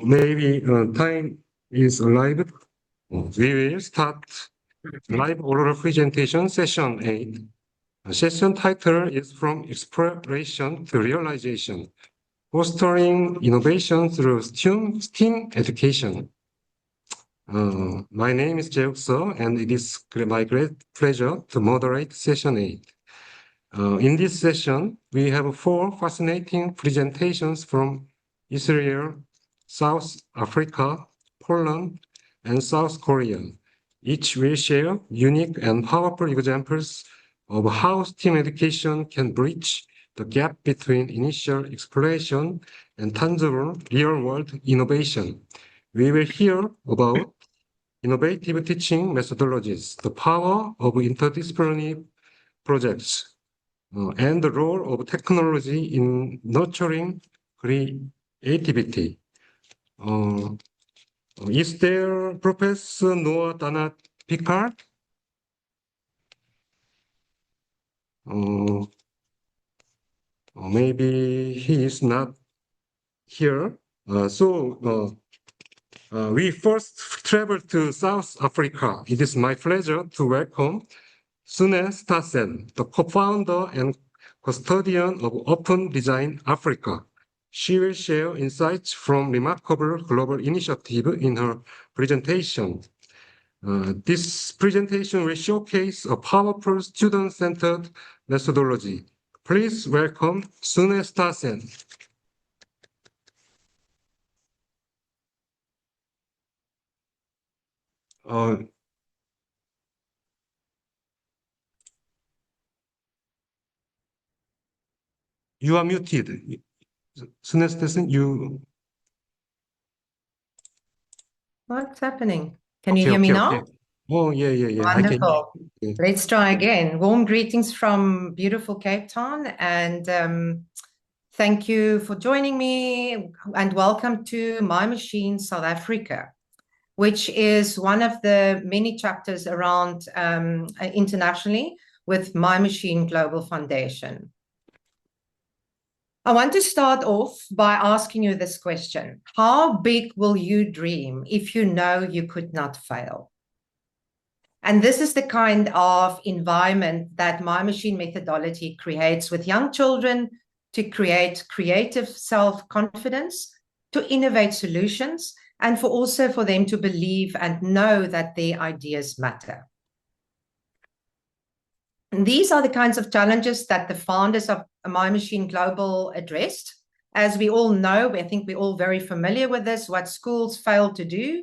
Maybe time is live. We will start live oral presentation session 8. Session title is From Exploration to Realization, Fostering Innovation Through STEAM Education. My name is Jae-Wook Seo, and it is my great pleasure to moderate session 8. In this session, we have 4 fascinating presentations from Israel, South Africa, Poland, and South Korea. Each will share unique and powerful examples of how STEAM education can bridge the gap between initial exploration and tangible real-world innovation. We will hear about innovative teaching methodologies, the power of interdisciplinary projects, and the role of technology in nurturing creativity. Is there Professor Noah Danat Picard? Maybe he is not here. We first traveled to South Africa. It is my pleasure to welcome Sune Stassen, the co-founder and custodian of Open Design Africa. She will share insights from remarkable global initiative in her presentation. This presentation will showcase a powerful student-centered methodology. Please welcome Sune Stassen. You are muted. Sune Stassen, you... What's happening? Can you hear me now? Okay. Oh, yeah. Wonderful. Yeah. Let's try again. Warm greetings from beautiful Cape Town, and thank you for joining me, and welcome to My Machine South Africa, which is one of the many chapters around internationally with My Machine Global Foundation. I want to start off by asking you this question. How big will you dream if you know you could not fail? And this is the kind of environment that My Machine methodology creates with young children to create creative self-confidence, to innovate solutions, and also for them to believe and know that their ideas matter. And these are the kinds of challenges that the founders of My Machine Global addressed. As we all know, I think we're all very familiar with this, what schools fail to do,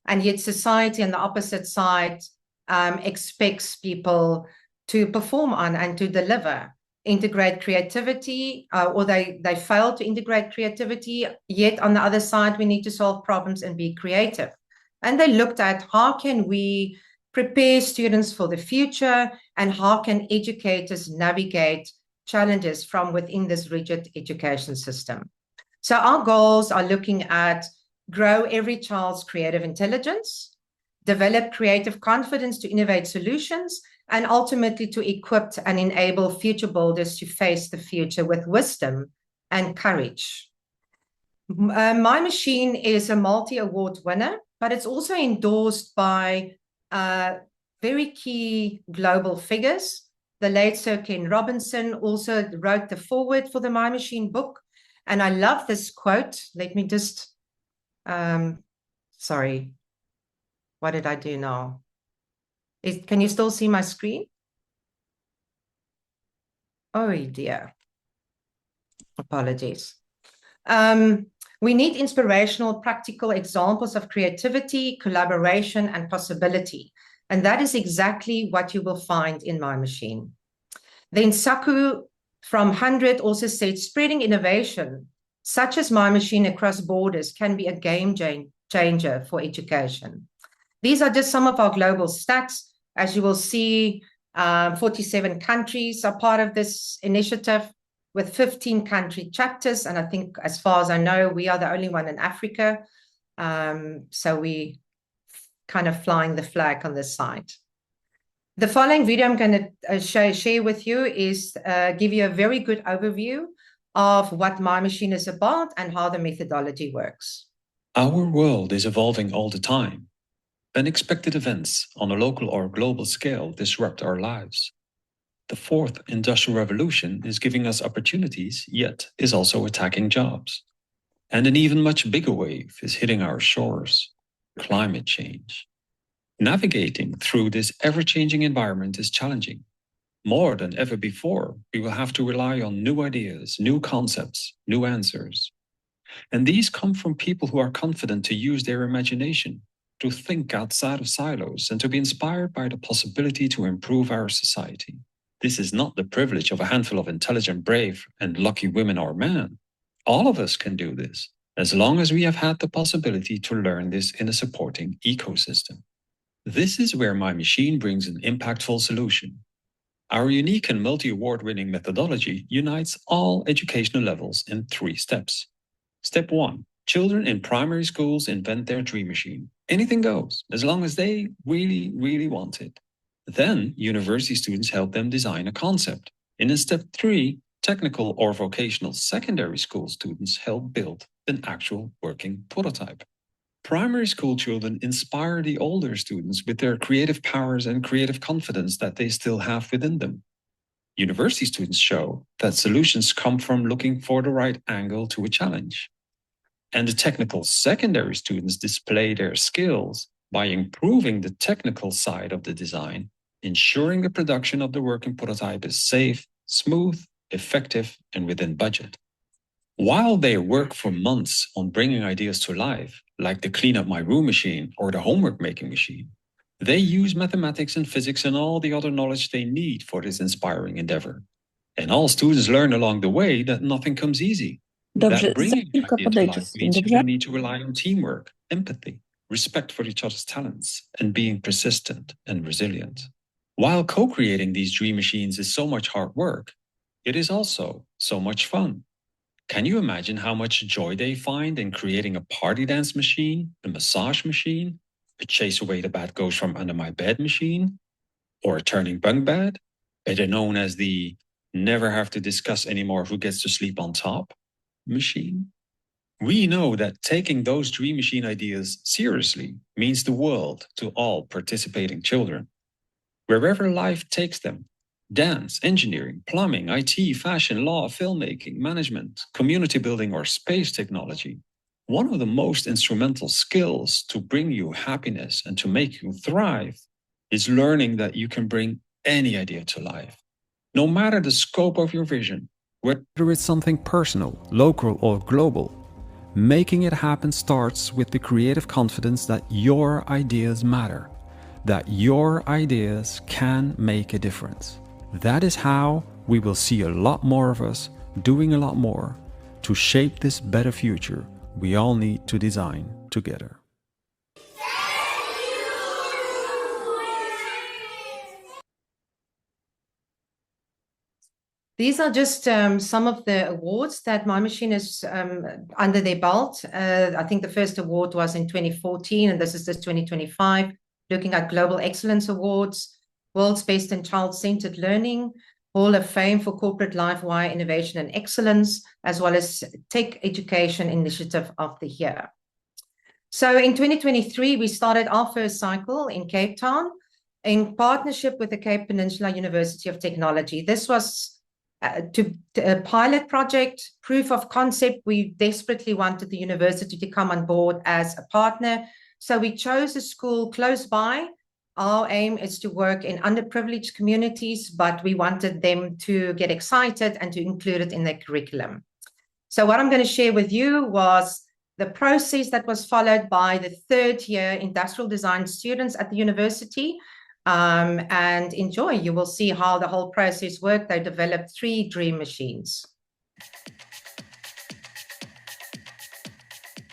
and yet society on the opposite side expects people to perform on and to deliver, integrate creativity, or they fail to integrate creativity, yet on the other side, we need to solve problems and be creative. And they looked at how can we prepare students for the future, and how can educators navigate challenges from within this rigid education system. So our goals are looking at grow every child's creative intelligence, develop creative confidence to innovate solutions, and ultimately to equip and enable future builders to face the future with wisdom and courage. My Machine is a multi-award winner, but it's also endorsed by very key global figures. The late Sir Ken Robinson also wrote the foreword for the My Machine book. And I love this quote. Let me just, sorry, what did I do now? Can you still see my screen? Oh dear, apologies. We need inspirational, practical examples of creativity, collaboration, and possibility. And that is exactly what you will find in My Machine. Then Saku from 100 also said, spreading innovation, such as My Machine across borders, can be a game changer for education. These are just some of our global stats. As you will see, 47 countries are part of this initiative, with 15 country chapters. And I think, as far as I know, we are the only one in Africa. So we kind of flying the flag on this side. The following video I'm going to share with you is give you a very good overview of what My Machine is about and how the methodology works. Our world is evolving all the time. Unexpected events on a local or global scale disrupt our lives. The fourth industrial revolution is giving us opportunities, yet is also attacking jobs. And an even much bigger wave is hitting our shores: climate change. Navigating through this ever-changing environment is challenging. More than ever before, we will have to rely on new ideas, new concepts, new answers. And these come from people who are confident to use their imagination, to think outside of silos, and to be inspired by the possibility to improve our society. This is not the privilege of a handful of intelligent, brave, and lucky women or men. All of us can do this, as long as we have had the possibility to learn this in a supporting ecosystem. This is where My Machine brings an impactful solution. Our unique and multi-award winning methodology unites all educational levels in 3 steps. Step 1. Children in primary schools invent their dream machine. Anything goes, as long as they really want it. Then, university students help them design a concept. And in step 3, technical or vocational secondary school students help build an actual working prototype. Primary school children inspire the older students with their creative powers and creative confidence that they still have within them. University students show that solutions come from looking for the right angle to a challenge. And the technical secondary students display their skills by improving the technical side of the design, ensuring the production of the working prototype is safe, smooth, effective, and within budget. While they work for months on bringing ideas to life, like the clean up my room machine or the homework making machine, they use mathematics and physics and all the other knowledge they need for this inspiring endeavor. And all students learn along the way that nothing comes easy. Dobrze, That za bringing chwilkę idea to podejdzie life z tym, means you're dobrze? going to need to rely on teamwork, empathy, respect for each other's talents, and being persistent and resilient. While co-creating these dream machines is so much hard work, it is also so much fun. Can you imagine how much joy they find in creating a party dance machine, a massage machine, a chase away the bad ghost from under my bed machine, or a turning bunk bed, better known as the never have to discuss anymore who gets to sleep on top machine? We know that taking those dream machine ideas seriously means the world to all participating children. Wherever life takes them, dance, engineering, plumbing, IT, fashion, law, filmmaking, management, community building, or space technology, one of the most instrumental skills to bring you happiness and to make you thrive is learning that you can bring any idea to life, no matter the scope of your vision, whether it's something personal, local, or global. Making it happen starts with the creative confidence that your ideas matter, that your ideas can make a difference. That is how we will see a lot more of us doing a lot more to shape this better future we all need to design together. These are just some of the awards that My Machine is under their belt. I think the first award was in 2014, and this is just 2025, looking at Global Excellence Awards, World's Best in Child-Centered Learning, Hall of Fame for Corporate Life Wire Innovation and Excellence, as well as Tech Education Initiative of the Year. So in 2023, we started our first cycle in Cape Town in partnership with the Cape Peninsula University of Technology. This was a pilot project, proof of concept. We desperately wanted the university to come on board as a partner. So we chose a school close by. Our aim is to work in underprivileged communities, but we wanted them to get excited and to include it in their curriculum. So what I'm going to share with you was the process that was followed by the third year industrial design students at the university. And enjoy. You will see how the whole process worked. They developed 3 dream machines.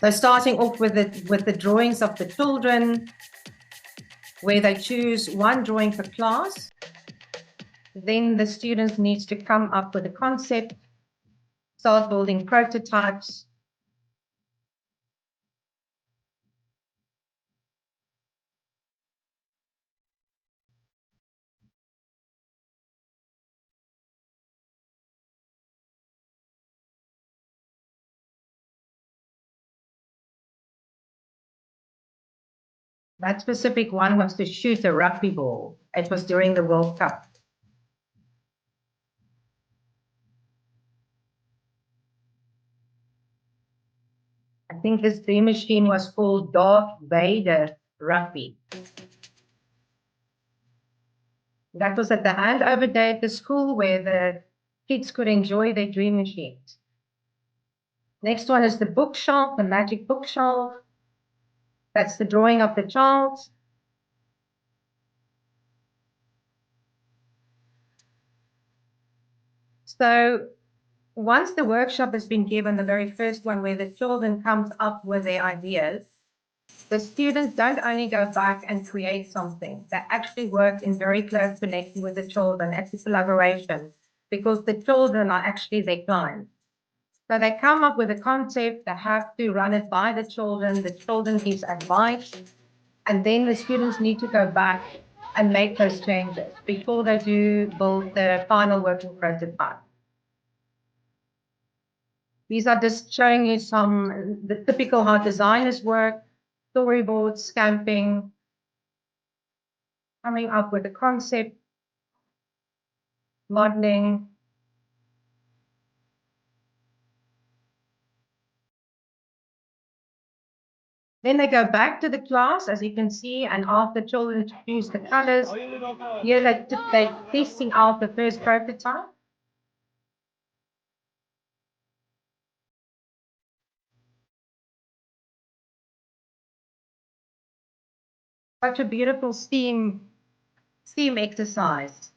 So starting off with the drawings of the children, where they choose 1 drawing per class. Then the students need to come up with a concept, start building prototypes, That specific one was to shoot a rugby ball. It was during the World Cup. I think this dream machine was called Darth Vader Rugby. That was at the handover day at the school where the kids could enjoy their dream machines. Next one is the bookshelf, the magic bookshelf. That's the drawing of the child. So once the workshop has been given, the very first one where the children comes up with their ideas, the students don't only go back and create something, they actually work in very close connection with the children. It's a collaboration because the children are actually their clients. So they come up with a concept, they have to run it by the children gives advice, and then the students need to go back and make those changes before they do build the final working prototype. These are just showing you some, the typical how designers work, storyboards, stamping, coming up with a concept, modeling. Then they go back to the class, as you can see, and after children choose the colors, here they're testing out the first prototype. Such a beautiful STEAM exercise.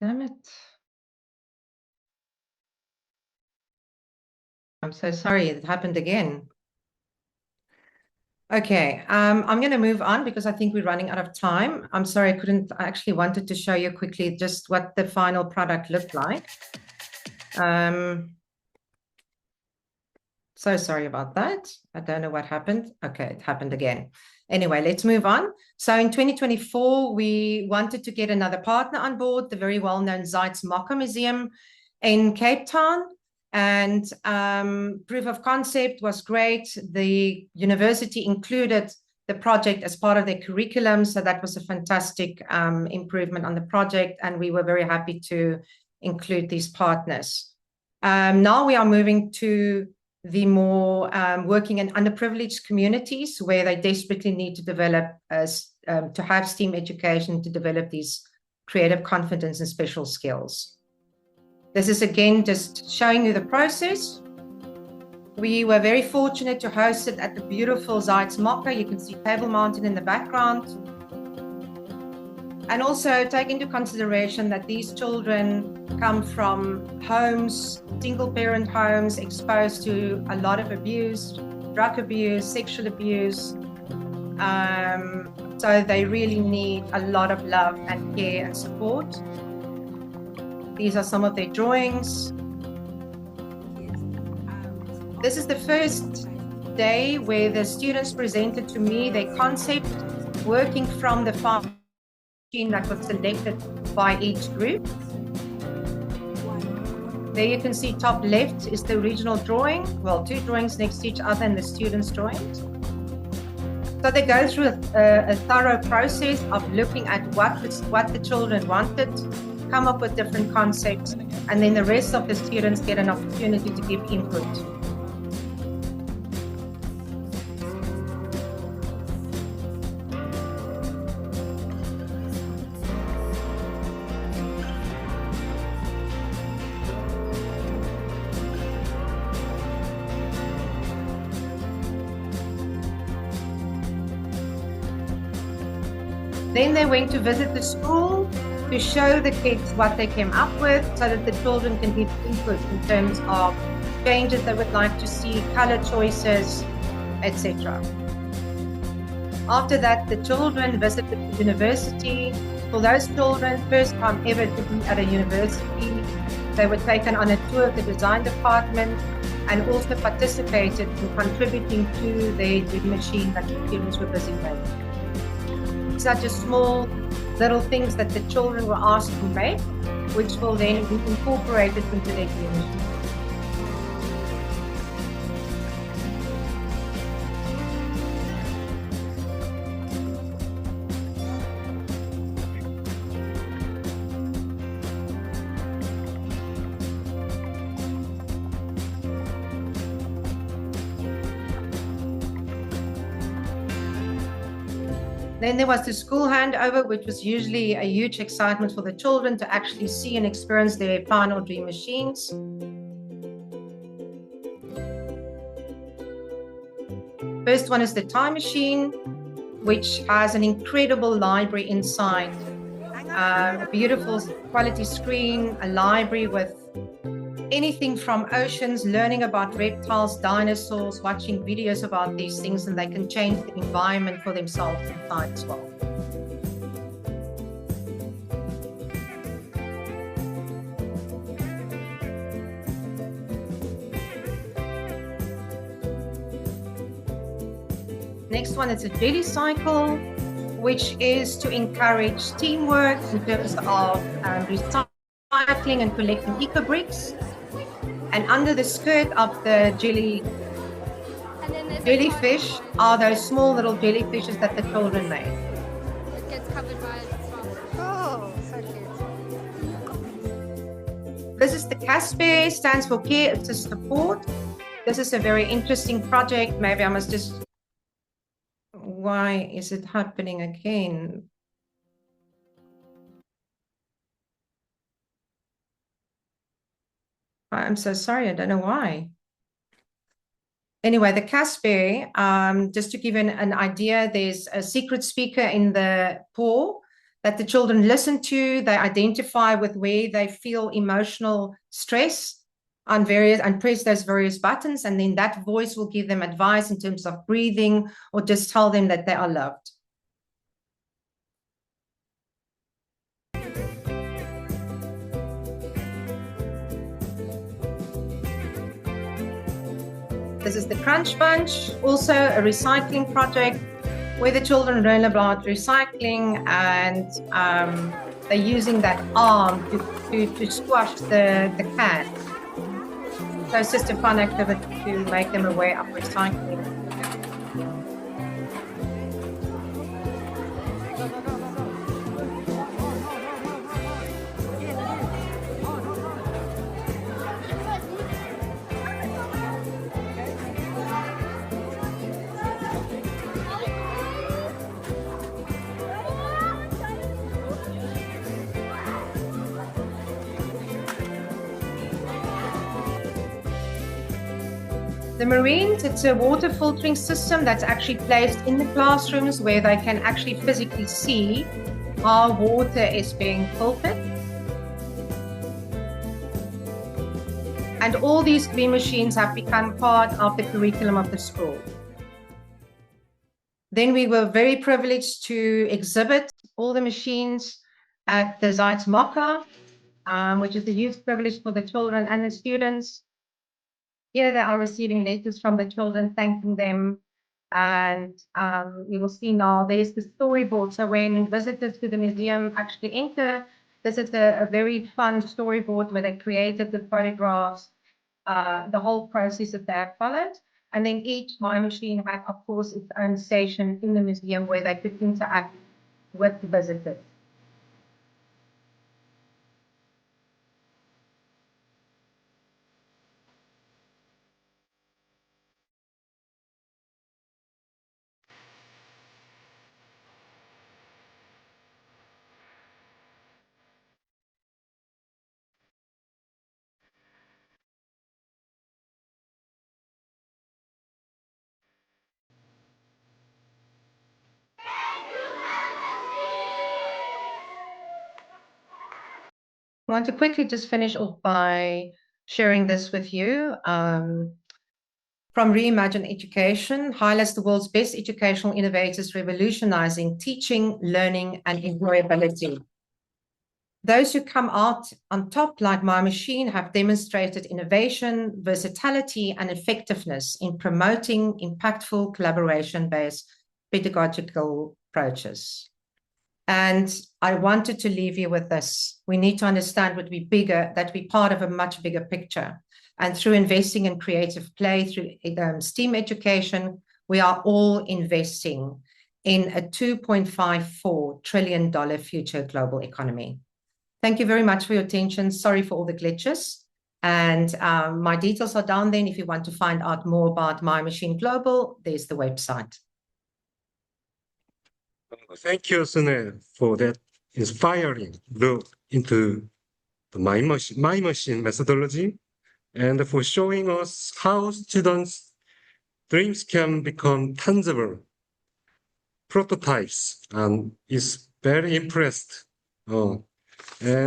Damn it. I'm so sorry, it happened again. Okay, I'm going to move on because I think we're running out of time. I'm sorry, I actually wanted to show you quickly just what the final product looked like. So sorry about that. I don't know what happened. Okay, it happened again. Anyway, let's move on. So in 2024, we wanted to get another partner on board, the very well-known Zeitz MoCA Museum in Cape Town. And proof of concept was great. The university included the project as part of their curriculum. So that was a fantastic improvement on the project. And we were very happy to include these partners. Now we are moving to the more working in underprivileged communities where they desperately need to develop, to have STEAM education, to develop these creative confidence and special skills. This is again just showing you the process. We were very fortunate to host it at the beautiful Zeitz MoCA. You can see Table Mountain in the background. And also take into consideration that these children come from homes, single parent homes, exposed to a lot of abuse, drug abuse, sexual abuse. So they really need a lot of love and care and support. These are some of their drawings. This is the first day where the students presented to me their concept, working from the farm that was selected by each group. There you can see top left is the original drawing. Well, two drawings next to each other and the students' drawings. So they go through a thorough process of looking at what the children wanted, come up with different concepts, and then the rest of the students get an opportunity to give input. Then they went to visit the school to show the kids what they came up with so that the children can give input in terms of changes they would like to see, color choices, etc. After that, the children visited the university. For those children, first time ever to be at a university, they were taken on a tour of the design department and also participated in contributing to their dream machine that the students were busy making. Such a small little things that the children were asked to make, which will then be incorporated into their dream machine. Then there was the school handover, which was usually a huge excitement for the children to actually see and experience their final dream machines. First one is the time machine, which has an incredible library inside. A beautiful quality screen, a library with anything from oceans, learning about reptiles, dinosaurs, watching videos about these things, and they can change the environment for themselves inside as well. Next one is a jelly cycle, which is to encourage teamwork in terms of recycling and collecting eco bricks. And under the skirt of the jellyfish are those small little jellyfishes that the children made. It gets covered by oh, so cute. This is the CASPE, stands for Care Assist Support. This is a very interesting project. Maybe I must just... Why is it happening again? I'm so sorry, I don't know why. Anyway, the CASPE, just to give an idea, there's a secret speaker in the paw that the children listen to. They identify with where they feel emotional stress on various, and press those various buttons, and then that voice will give them advice in terms of breathing or just tell them that they are loved. This is the Crunch Bunch, also a recycling project where the children learn about recycling, and they're using that arm to squash the can. So it's just a fun activity to make them aware of recycling. The Marines, it's a water filtering system that's actually placed in the classrooms where they can actually physically see how water is being filtered. And all these green machines have become part of the curriculum of the school. Then we were very privileged to exhibit all the machines at the Zeitz Mocha, which is a youth privilege for the children and the students. Here they are receiving letters from the children thanking them. And you will see now there's the storyboard. So when visitors to the museum actually enter, this is a very fun storyboard where they created the photographs, the whole process that they have followed. And then each time machine had, of course, its own station in the museum where they could interact with the visitors. I want to quickly just finish off by sharing this with you. From Reimagine Education, highlights the world's best educational innovators revolutionizing teaching, learning, and employability. Those who come out on top, like My Machine, have demonstrated innovation, versatility, and effectiveness in promoting impactful collaboration-based pedagogical approaches. And I wanted to leave you with this. We need to understand that we're part of a much bigger picture. And through investing in creative play, through STEAM education, we are all investing in a $2.54 trillion future global economy. Thank you very much for your attention. Sorry for all the glitches. And my details are down there. And if you want to find out more about My Machine Global, there's the website. Thank you, Sune, for that inspiring look into the My Machine methodology and for showing us how students' dreams can become tangible prototypes. And is very impressed. And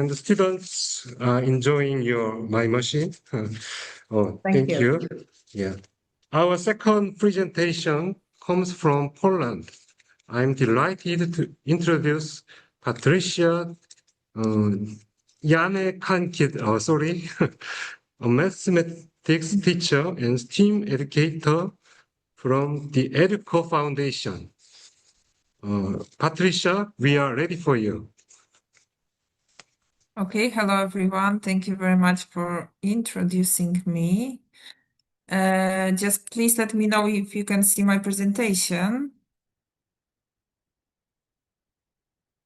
the students are enjoying your My Machine. Thank you. Yeah. Our second presentation comes from Poland. I'm delighted to introduce Patricia Janek-Kankid, a mathematics teacher and STEAM educator from the EDUCO Foundation. Patricia, we are ready for you. Okay, hello everyone. Thank you very much for introducing me. Just please let me know if you can see my presentation.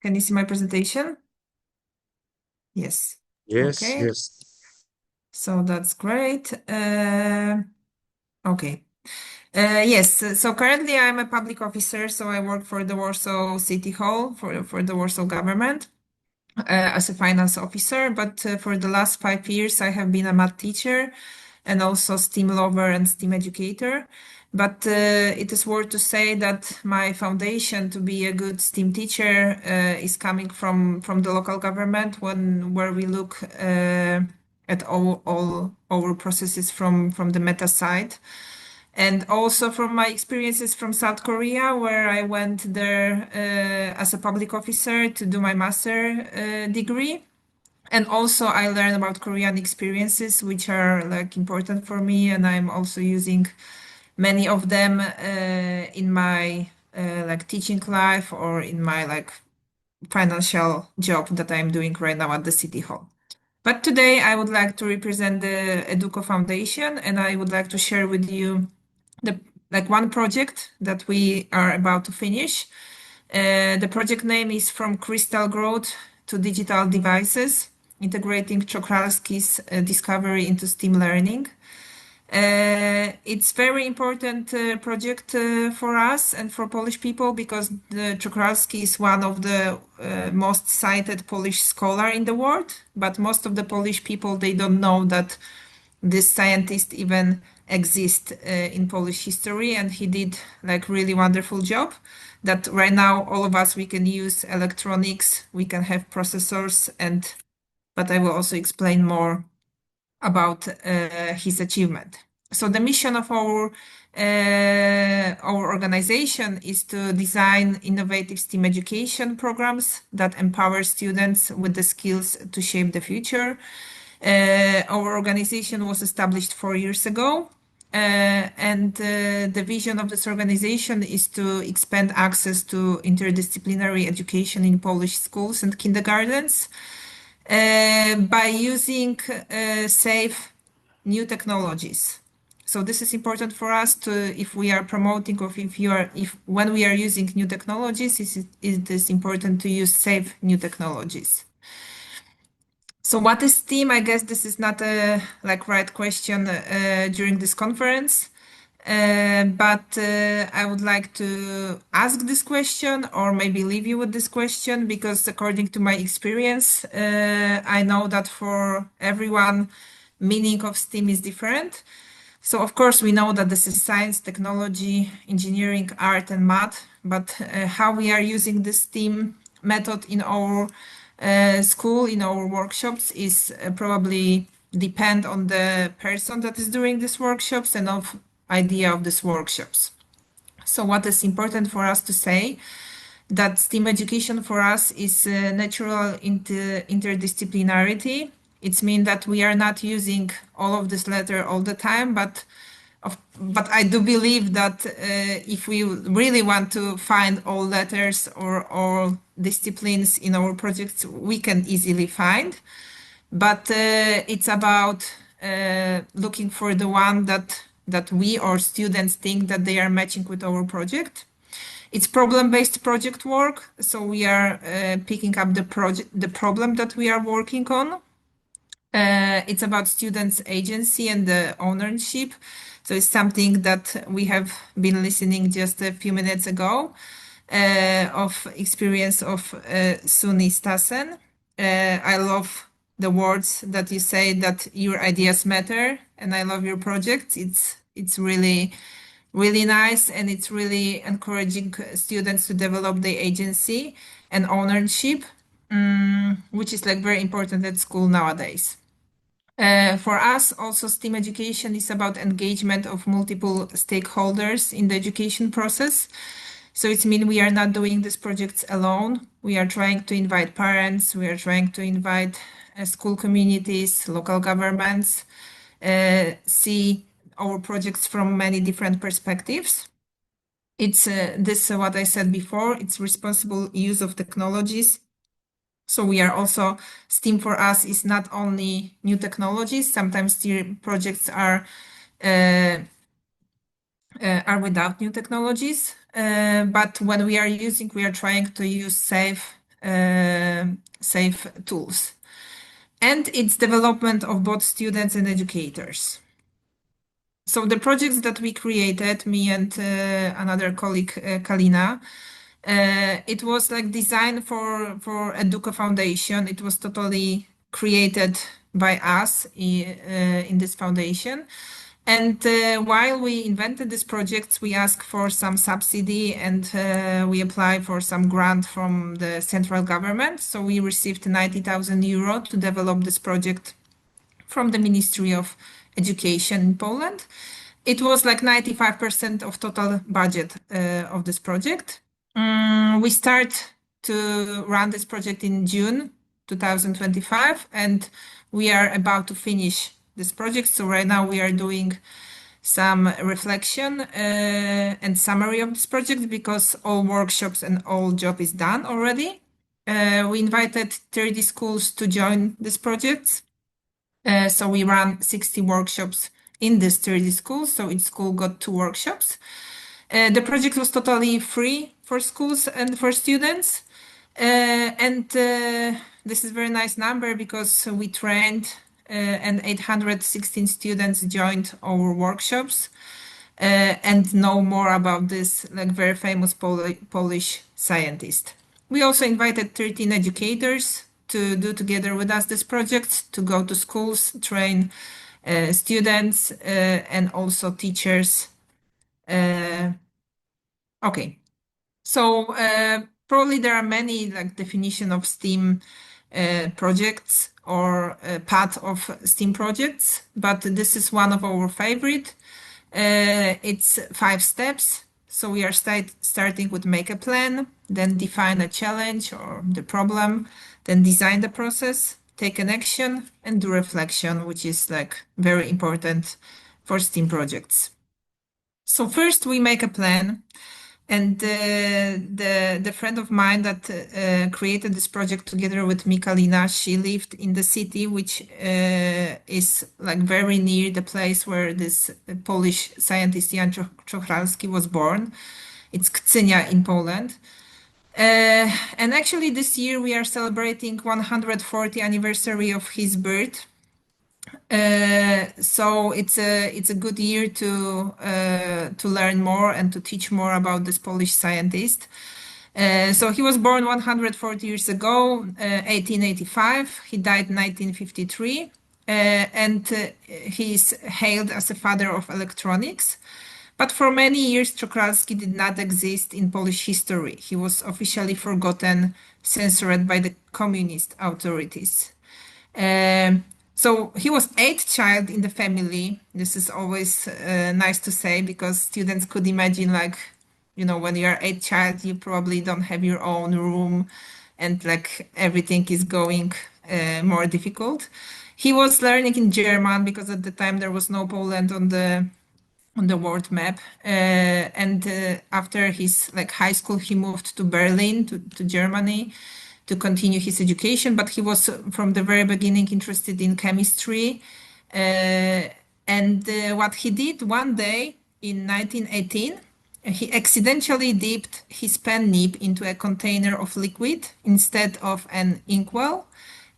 Can you see my presentation? Yes. Yes, Okay. yes. So that's great. Okay. Yes, so currently I'm a public officer, so I work for the Warsaw City Hall, for the Warsaw government. As a finance officer, but for the last 5 years I have been a math teacher and also STEAM lover and STEAM educator. But it is worth to say that my foundation to be a good STEAM teacher is coming from the local government where we look at all our processes from the meta side. And also from my experiences from South Korea, where I went there as a public officer to do my master degree. And also I learned about Korean experiences, which are like important for me. And I'm also using many of them in my like teaching life or in my like financial job that I'm doing right now at the City Hall. But today I would like to represent the EDUCO Foundation, and I would like to share with you one project that we are about to finish. The project name is From Crystal Growth to Digital Devices, integrating Czochralski's discovery into STEAM learning. It's very important project for us and for Polish people because the Czochralski is one of the most cited Polish scholar in the world, but most of the Polish people, they don't know that this scientist even exists in Polish history, and he did like really wonderful job that right now all of us, we can use electronics, we can have processors, but I will also explain more about his achievement. So the mission of our organization is to design innovative STEAM education programs that empower students with the skills to shape the future. Our organization was established 4 years ago, and the vision of this organization is to expand access to interdisciplinary education in Polish schools and kindergartens by using safe new technologies. So this is important for us to, if we are promoting or when we are using new technologies, it is important to use safe new technologies. So what is STEAM? I guess this is not a right question during this conference, but I would like to ask this question or maybe leave you with this question because according to my experience, I know that for everyone, meaning of STEAM is different. So of course we know that this is science, technology, engineering, art and math, but how we are using this STEAM method in our school in our workshops is probably depend on the person that is doing these workshops and of idea of these workshops. So what is important for us to say that STEAM education for us is natural interdisciplinarity. It means that we are not using all of this letter all the time, but I do believe that if we really want to find all letters or all disciplines in our projects, we can easily find. But it's about looking for the one that we or students think that they are matching with our project. It's problem-based project work, so we are picking up the problem that we are working on. It's about students' agency and the ownership. So it's something that we have been listening just a few minutes ago of experience of Suni Stassen. I love the words that you say that your ideas matter, and I love your project. It's really nice, and it's really encouraging students to develop their agency and ownership, which is like very important at school nowadays. For us, also STEAM education is about engagement of multiple stakeholders in the education process. So it means we are not doing these projects alone. We are trying to invite parents, we are trying to invite school communities, local governments, see our projects from many different perspectives. It's this what I said before, it's responsible use of technologies. So we are also, STEAM for us is not only new technologies. Sometimes STEAM projects are without new technologies. But when we are using, we are trying to use safe tools. And it's development of both students and educators. So the projects that we created, me and another colleague, Kalina, it was like designed for Educa Foundation. It was totally created by us in this foundation. And while we invented these projects, we asked for some subsidy and we applied for some grant from the central government. So we received 90,000 euro to develop this project from the Ministry of Education in Poland. It was like 95% of total budget of this project. We start to run this project in June 2025, and we are about to finish this project. So right now we are doing some reflection and summary of this project because all workshops and all job is done already. We invited 30 schools to join this project. So we ran 60 workshops in these 30 schools. So each school got 2 workshops. The project was totally free for schools and for students. And this is a very nice number because we trained and 816 students joined our workshops and know more about this like very famous Polish scientist. We also invited 13 educators to do together with us this project, to go to schools, train students and also teachers. Okay, so probably there are many like definition of STEAM projects or path of STEAM projects, but this is one of our favorite. It's 5 steps. So we are starting with make a plan, then define a challenge or the problem, then design the process, take an action, and do reflection, which is like very important for STEAM projects. So first we make a plan. And the friend of mine that created this project together with me, Kalina, she lived in the city, which is like very near the place where this Polish scientist Jan Czochralski was born. It's Kcynia in Poland. And actually this year we are celebrating 140th anniversary of his birth. So it's a good year to learn more and to teach more about this Polish scientist. So he was born 140 years ago, 1885. He died 1953, and he is hailed as a father of electronics. But for many years, Czochralski did not exist in Polish history. He was officially forgotten, censored by the communist authorities. So he was eighth child in the family. This is always nice to say because students could imagine, like, when you're eighth child, you probably don't have your own room and like everything is going more difficult. He was learning in German because at the time there was no Poland on the world map. And after his high school, he moved to Berlin, to Germany, to continue his education. But he was from the very beginning interested in chemistry. And what he did one day in 1918, he accidentally dipped his pen nib into a container of liquid instead of an inkwell.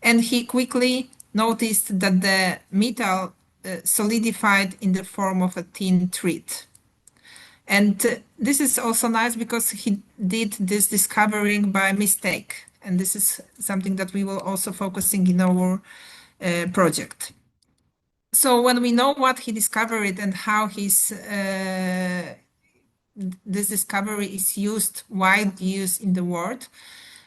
And he quickly noticed that the metal solidified in the form of a thin thread. And this is also nice because he did this discovering by mistake. And this is something that we will also focusing in our project. So when we know what he discovered and how this discovery is widely used in the world,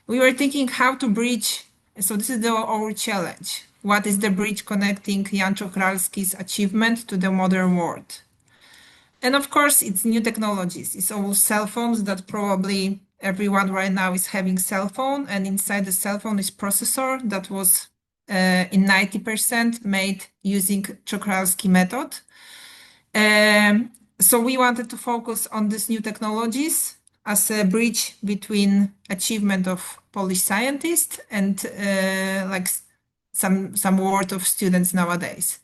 we were thinking how to bridge. So this is our challenge. What is the bridge connecting Jan Czochralski's achievement to the modern world? And of course, it's new technologies. It's all cell phones that probably everyone right now is having cell phone. And inside the cell phone is processor that was in 90% made using Czochralski method. So we wanted to focus on these new technologies as a bridge between achievement of Polish scientists and some world of students nowadays.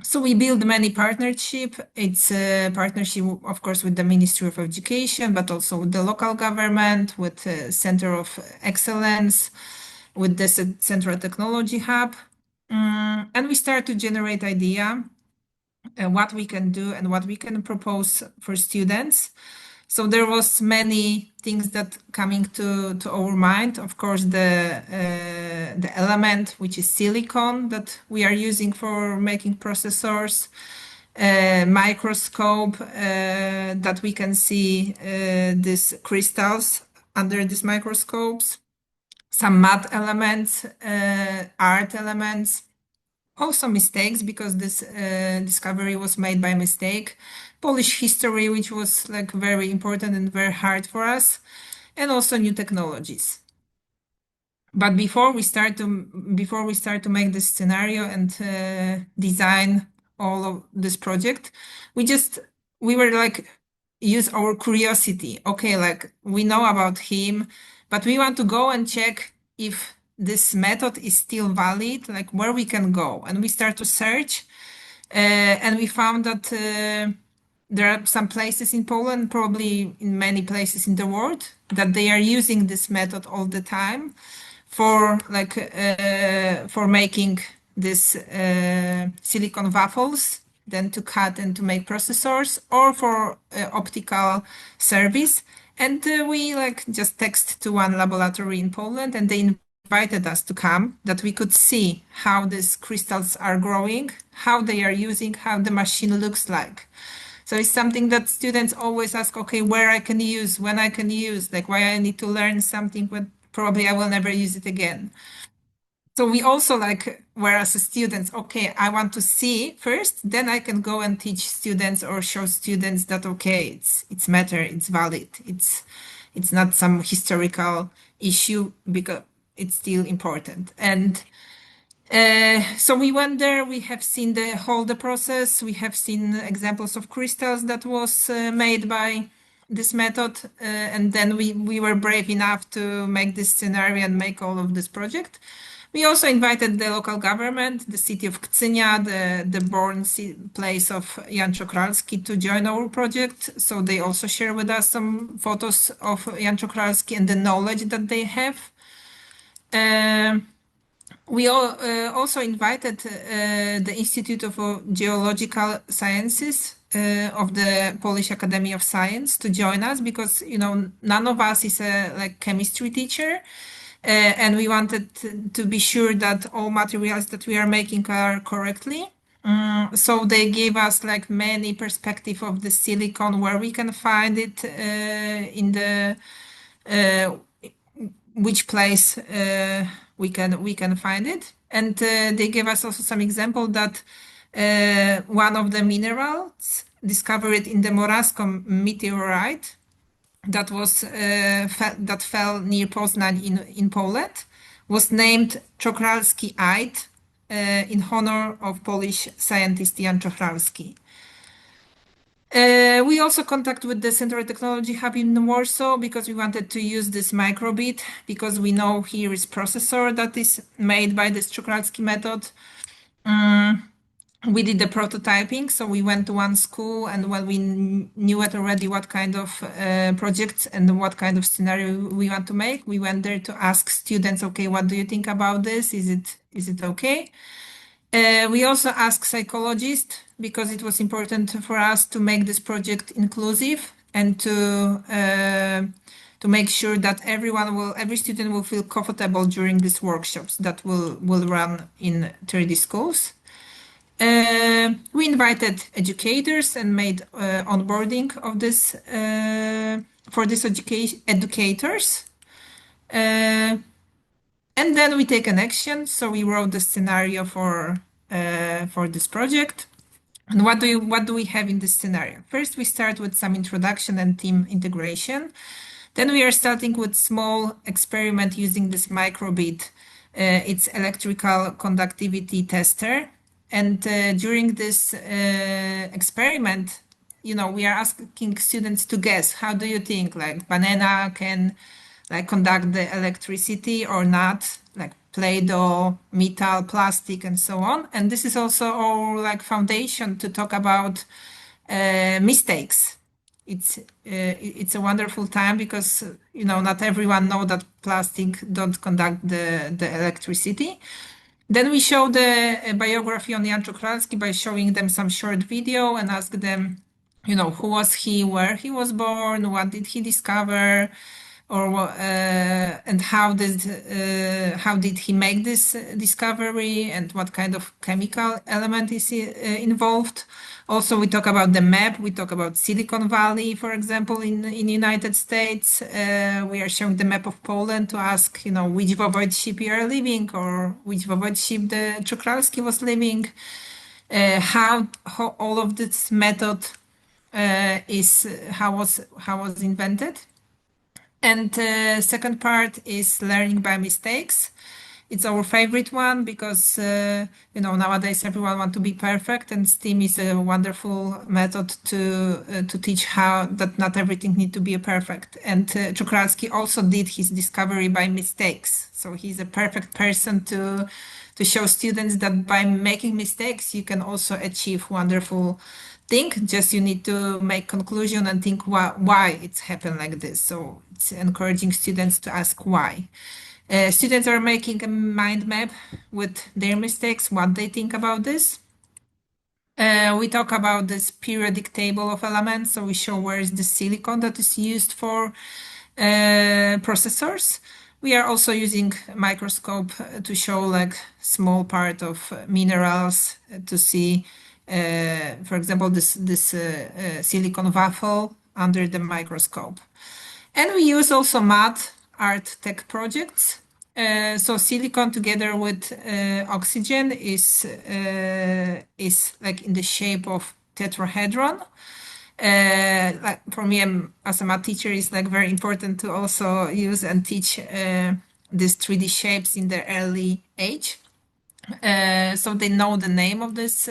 So we build many partnership. It's a partnership, of course, with the Ministry of Education, but also with the local government, with the Center of Excellence, with the Central Technology Hub. And we start to generate idea what we can do and what we can propose for students. So there was many things that coming to our mind. Of course, the element which is silicon that we are using for making processors, microscope that we can see these crystals under these microscopes, some math elements, art elements. Also mistakes, because this discovery was made by mistake. Polish history, which was very important and very hard for us, and also new technologies. But before we start to make this scenario and design all of this project, we were use our curiosity. Okay, we know about him, but we want to go and check if this method is still valid, where we can go. And we start to search and we found that there are some places in Poland, probably in many places in the world, that they are using this method all the time for making this silicon waffles, then to cut and to make processors, or for optical service. And we just text to one laboratory in Poland, and they invited us to come, that we could see how these crystals are growing, how they are using, how the machine looks like. So it's something that students always ask, okay, where I can use, when I can use, why I need to learn something, but probably I will never use it again. So we also whereas students, okay, I want to see first, then I can go and teach students or show students that, okay, it's matter, it's valid. It's not some historical issue, because it's still important. And so we went there, we have seen the process, we have seen examples of crystals that was made by this method, and then we were brave enough to make this scenario and make all of this project. We also invited the local government, the city of Kcynia, the born place of Jan Czochralski, to join our project. So they also share with us some photos of Jan Czochralski and the knowledge that they have. We also invited the Institute of Geological Sciences of the Polish Academy of Science to join us, because none of us is a chemistry teacher, and we wanted to be sure that all materials that we are making are correctly. So they gave us like many perspective of the silicon, where we can find it in the which place we can find it. And they gave us also some example that one of the minerals discovered in the Morasko meteorite that was that fell near Poznań in Poland was named Czochralski-ite in honor of Polish scientist Jan Czochralski. We also contact with the Central Technology Hub in Warsaw because we wanted to use this microbit, because we know here is processor that is made by this Czochralski method. We did the prototyping, so we went to one school, and when we knew it already what kind of projects and what kind of scenario we want to make, we went there to ask students, okay, what do you think about this? Is it okay? We also asked psychologists, because it was important for us to make this project inclusive and to make sure that every student will feel comfortable during these workshops that will run in 30 schools. We invited educators and made onboarding of this for these educators. And then we take an action. So we wrote the scenario for this project. And what do we have in this scenario? First, we start with some introduction and team integration. Then we are starting with small experiment using this microbit. It's electrical conductivity tester. And during this experiment, we are asking students to guess, how do you think, like banana can conduct the electricity or not, like Play-Doh, metal, plastic, and so on. And this is also our foundation to talk about mistakes. It's a wonderful time because not everyone know that plastic don't conduct the electricity. Then we show the biography on Jan Czochralski by showing them some short video and ask them, who was he, where he was born, what did he discover, or and how did he make this discovery, and what kind of chemical element is involved. Also, we talk about the map. We talk about Silicon Valley, for example, in United States. We are showing the map of Poland to ask, which voivodeship you are living, or which voivodeship the Czochralski was living. How all of this method how was invented. And second part is learning by mistakes. It's our favorite one because nowadays everyone wants to be perfect, and STEAM is a wonderful method to teach how that not everything needs to be perfect. And Czochralski also did his discovery by mistakes, so he's a perfect person to show students that by making mistakes you can also achieve wonderful thing. Just you need to make conclusion and think why it's happened like this. So it's encouraging students to ask why. Students are making a mind map with their mistakes, what they think about this. We talk about this periodic table of elements. So we show where is the silicon that is used for processors. We are also using microscope to show small part of minerals to see, for example, this silicon waffle under the microscope. And we use also math, art, tech projects. So silicon together with oxygen is like in the shape of tetrahedron. For me, as a math teacher, it's very important to also use and teach these 3D shapes in the early age. So they know the name of this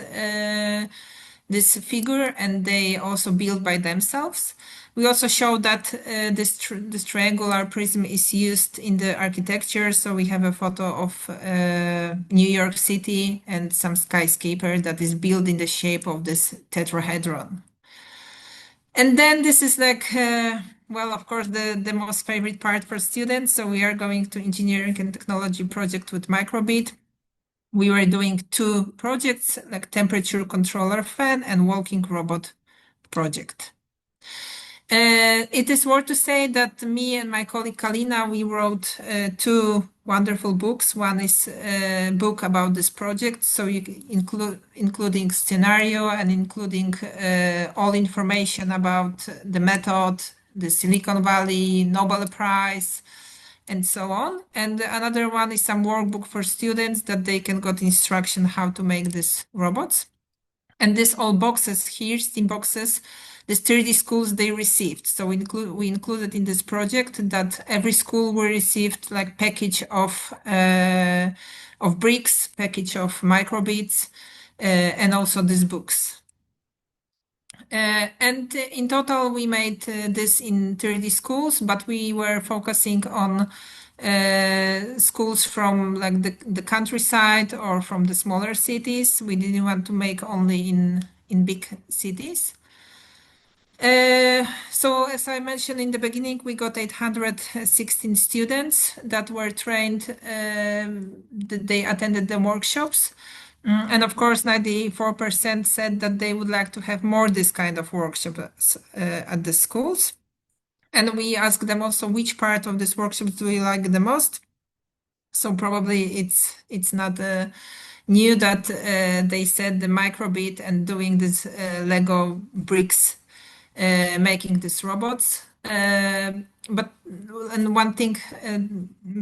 figure, and they also build by themselves. We also show that this triangular prism is used in the architecture. So we have a photo of New York City and some skyscraper that is built in the shape of this tetrahedron. And then this is well, of course, the most favorite part for students. So we are going to engineering and technology project with microbit. We were doing 2 projects, like temperature controller fan and walking robot project. It is worth to say that me and my colleague Kalina, we wrote two wonderful books. One is a book about this project, so you including scenario and including all information about the method, the Silicon Valley, Nobel Prize, and so on. And another one is some workbook for students that they can get instruction how to make these robots. And these all boxes here, STEAM boxes, these 30 schools they received. So we included in this project that every school will received like package of bricks, package of microbits, and also these books. And in total, we made this in 30 schools, but we were focusing on schools from like the countryside or from the smaller cities. We didn't want to make only in big cities. So as I mentioned in the beginning, we got 816 students that were trained, they attended the workshops. And of course, 94% said that they would like to have more this kind of workshops at the schools. And we asked them also which part of this workshop do you like the most. So probably it's not new that they said the microbit and doing this Lego bricks, making these robots. But one thing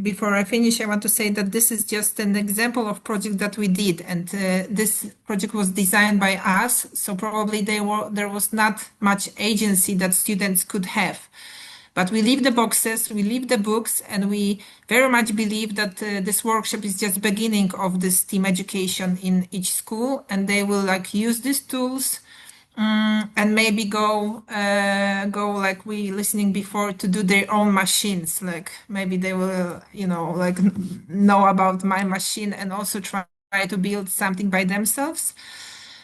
before I finish, I want to say that this is just an example of project that we did, and this project was designed by us. So probably there was not much agency that students could have. But we leave the boxes, we leave the books, and we very much believe that this workshop is just beginning of this STEAM education in each school, and they will like use these tools and maybe go like we listening before to do their own machines. Like maybe they will, like know about my machine and also try to build something by themselves.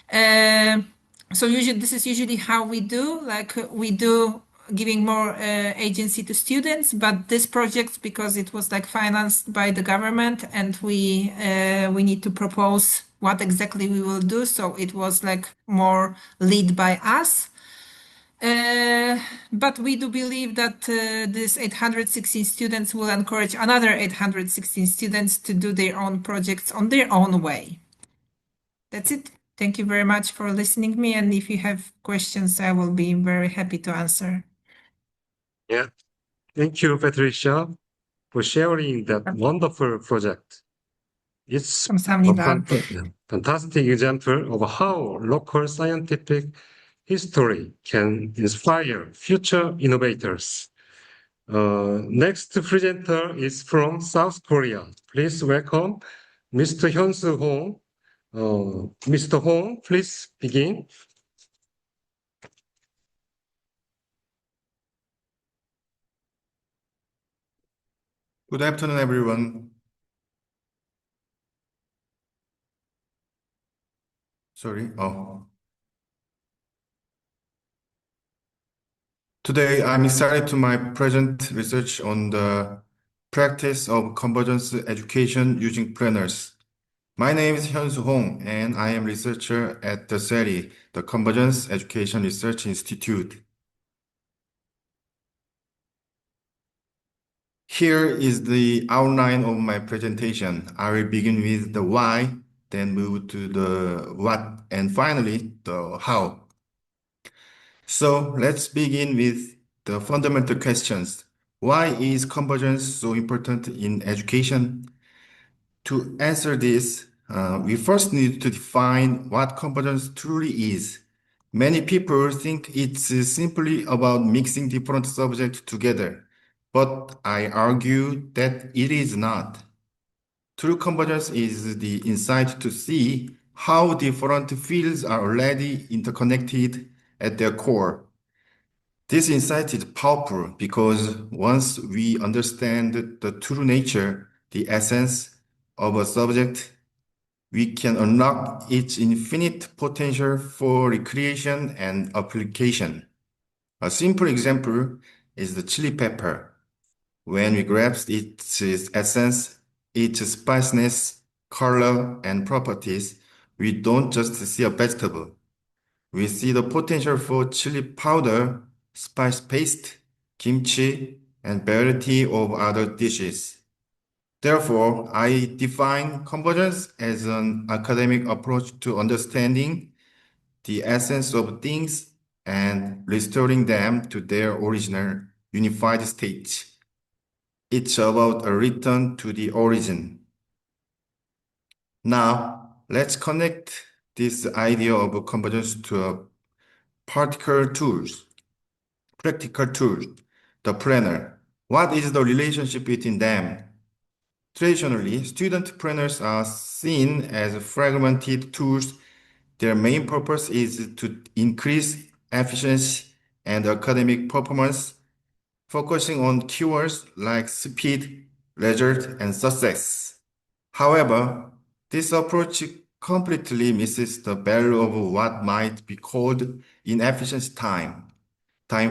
So usually this is usually how we do. Like we do giving more agency to students, but this project, because it was like financed by the government and we need to propose what exactly we will do, so it was like more lead by us. But we do believe that this 816 students will encourage another 816 students to do their own projects on their own way. That's it. Thank you very much for listening to me, and if you have questions, I will be very happy to answer. Yeah. Thank you, Patricia, for sharing that wonderful project. It's a 감사합니다. fantastic example of how local scientific history can inspire future innovators. Next presenter is from South Korea. Please welcome Mr. Hyun-soo Hong. Mr. Hong, please begin. Good afternoon, everyone. Sorry. Today, I'm excited to my present research on the practice of convergence education using planners. My name is Hyun-soo Hong, and I am researcher at the CERI, the Convergence Education Research Institute. Here is the outline of my presentation. I will begin with the why, then move to the what, and finally the how. So let's begin with the fundamental questions. Why is convergence so important in education? To answer this, we first need to define what convergence truly is. Many people think it's simply about mixing different subjects together, but I argue that it is not. True convergence is the insight to see how different fields are already interconnected at their core. This insight is powerful because once we understand the true nature, the essence of a subject, we can unlock its infinite potential for recreation and application. A simple example is the chili pepper. When we grasp its essence, its spiciness, color, and properties, we don't just see a vegetable. We see the potential for chili powder spice paste, kimchi, and variety of other dishes. Therefore, I define convergence as an academic approach to understanding the essence of things and restoring them to their original unified state. It's about a return to the origin. Now, let's connect this idea of convergence to a practical tools, the planner. What is the relationship between them? Traditionally, student planners are seen as fragmented tools. Their main purpose is to increase efficiency and academic performance, focusing on keywords like speed, result, and success. However, this approach completely misses the value of what might be called inefficient time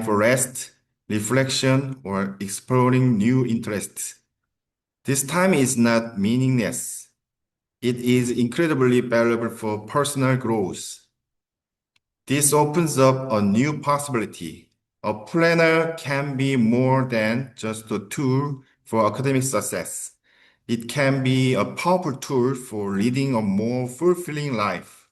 for rest, reflection, or exploring new interests. This time is not meaningless. It is incredibly valuable for personal growth. This opens up a new possibility. A planner can be more than just a tool for academic success. It can be a powerful tool for leading a more fulfilling life.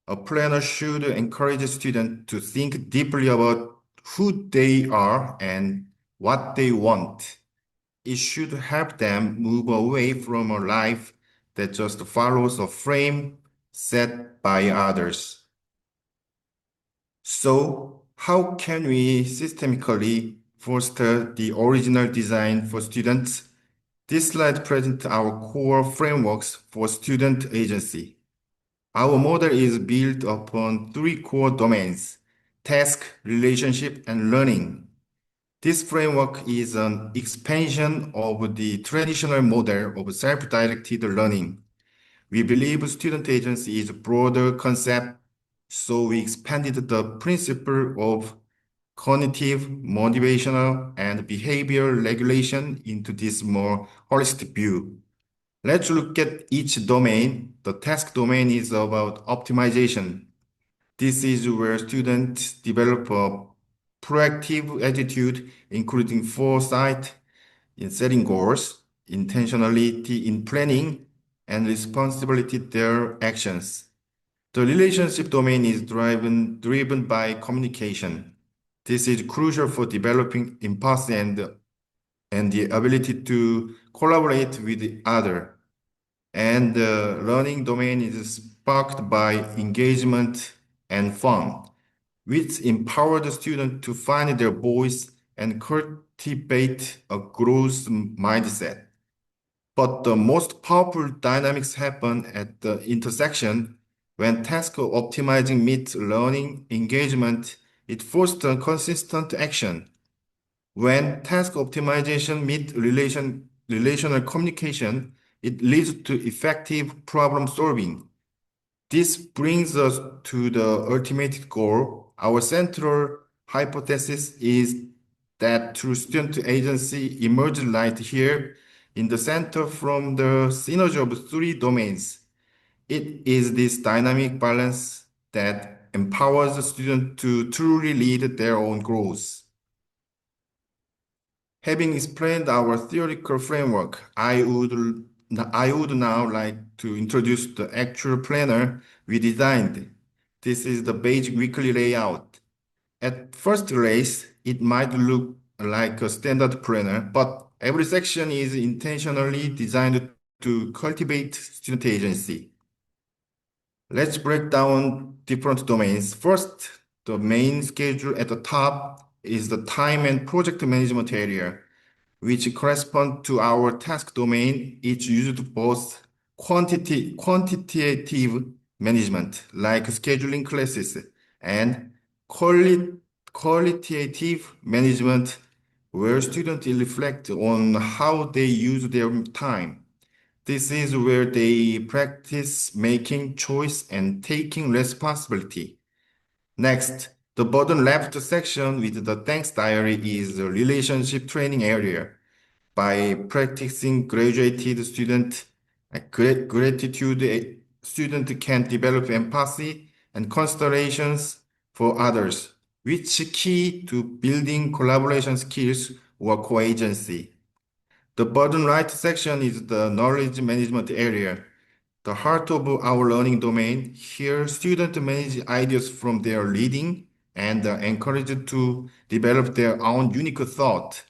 A planner should encourage students to think deeply about who they are and what they want. It should help them move away from a life that just follows a frame set by others. So, how can we systemically foster the original design for students? This slide presents our core frameworks for student agency. Our model is built upon three core domains: task, relationship, and learning. This framework is an expansion of the traditional model of self-directed learning. We believe student agency is a broader concept, so we expanded the principle of cognitive, motivational, and behavioral regulation into this more holistic view. Let's look at each domain. The task domain is about optimization. This is where students develop a proactive attitude, including foresight in setting goals, intentionality in planning, and responsibility their actions. The relationship domain is driven by communication. This is crucial for developing empathy and the ability to collaborate with others. And the learning domain is sparked by engagement and fun, which empower the student to find their voice and cultivate a growth mindset. But the most powerful dynamics happen at the intersection when task optimizing meets learning engagement. It fosters consistent action. When task optimization meets relational communication, it leads to effective problem solving. This brings us to the ultimate goal. Our central hypothesis is that through student agency emerges right here in the center from the synergy of three domains. It is this dynamic balance that empowers the student to truly lead their own growth. Having explained our theoretical framework, I would now like to introduce the actual planner we designed. This is the basic weekly layout. At first glance, it might look like a standard planner, but every section is intentionally designed to cultivate student agency. Let's break down different domains. First, the main schedule at the top is the time and project management area, which correspond to our task domain. It's used both quantitative management, like scheduling classes, and qualitative management, where students reflect on how they use their time. This is where they practice making choice and taking responsibility. Next, the bottom left section with the thanks diary is the relationship training area. By practicing gratitude, a student can develop empathy and considerations for others. which key to building collaboration skills or co-agency. The bottom right section is the knowledge management area, the heart of our learning domain. Here, students manage ideas from their reading and are encouraged to develop their own unique thought,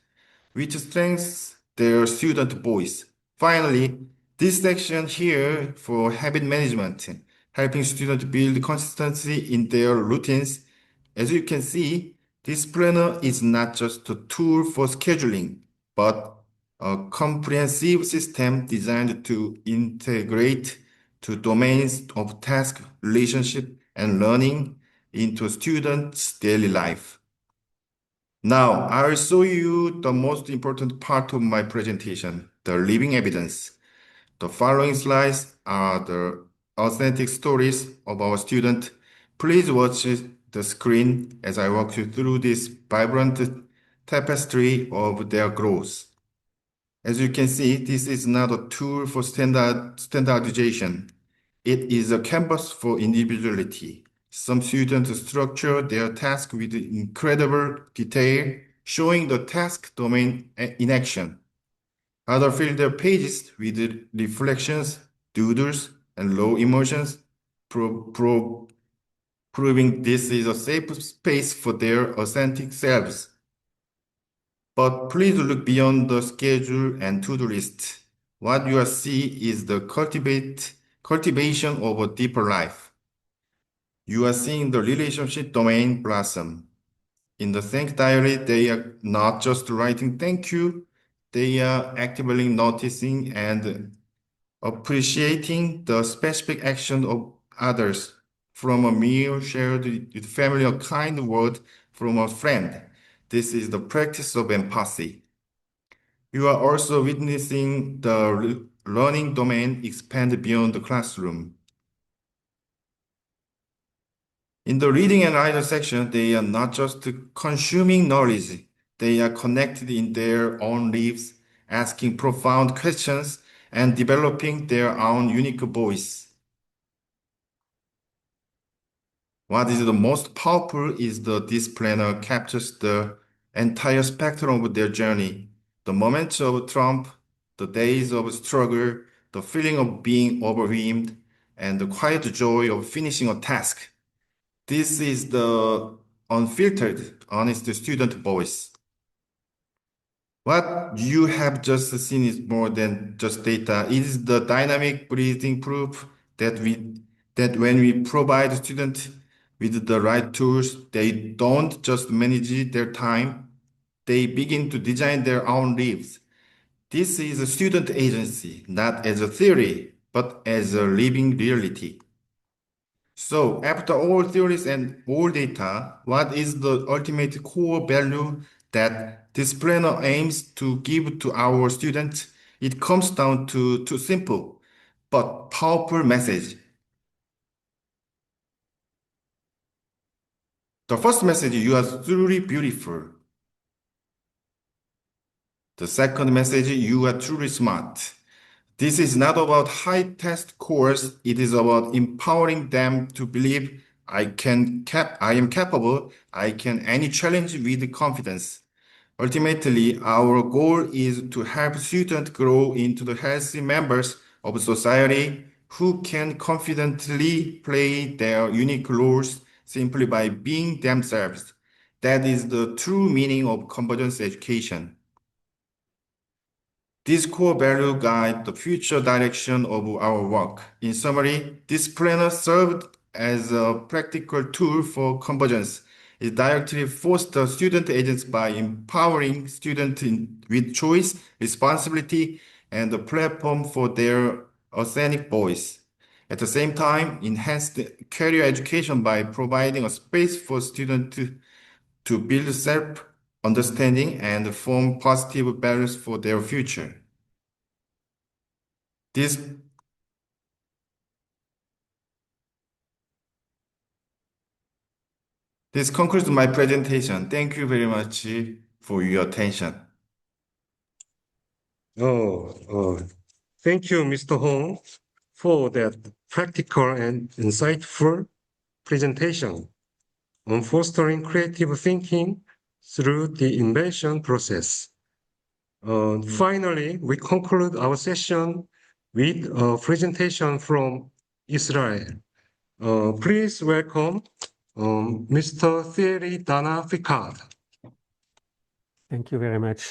which strengthens their student voice. Finally, this section here for habit management, helping students build consistency in their routines. As you can see, this planner is not just a tool for scheduling, but a comprehensive system designed to integrate to domains of task, relationship, and learning into a student's daily life. Now, I will show you the most important part of my presentation, the living evidence. The following slides are the authentic stories of our students. Please watch the screen as I walk you through this vibrant tapestry of their growth. As you can see, this is not a tool for standardization. It is a canvas for individuality. Some students structure their task with incredible detail, showing the task domain in action. Others fill their pages with reflections, doodles, and low emotions, proving this is a safe space for their authentic selves. But please look beyond the schedule and to-do list. What you see is the cultivation of a deeper life. You are seeing the relationship domain blossom. In the Thank Diary, they are not just writing thank you, they are actively noticing and appreciating the specific action of others, from a meal shared with family, a kind word from a friend. This is the practice of empathy. You are also witnessing the learning domain expand beyond the classroom. In the reading and writing section, they are not just consuming knowledge, they are connected in their own lives, asking profound questions and developing their own unique voice. What is the most powerful is that this planner captures the entire spectrum of their journey, the moments of triumph, the days of struggle, the feeling of being overwhelmed, and the quiet joy of finishing a task. This is the unfiltered, honest student voice. What you have just seen is more than just data. It is the dynamic breathing proof that when we provide students with the right tools, they don't just manage their time, they begin to design their own lives. This is a student agency, not as a theory, but as a living reality. So after all theories and all data, what is the ultimate core value that this planner aims to give to our students? It comes down to two simple but powerful message. The first message, you are truly beautiful. The second message, you are truly smart. This is not about high test scores. It is about empowering them to believe I am capable. I can any challenge with confidence. Ultimately, our goal is to help students grow into the healthy members of society who can confidently play their unique roles simply by being themselves. That is the true meaning of convergence education. These core values guide the future direction of our work. In summary, this planner served as a practical tool for convergence. It directly fosters student agents by empowering students with choice, responsibility, and a platform for their authentic voice. At the same time, enhanced career education by providing a space for students to build self-understanding and form positive values for their future. This concludes my presentation. Thank you very much for your attention. Thank you, Mr. Hong, for that practical and insightful presentation. on fostering creative thinking through the invention process. Finally, we conclude our session with a presentation from Israel. Please welcome Mr. Thierry Dana-Picard. Thank you very much.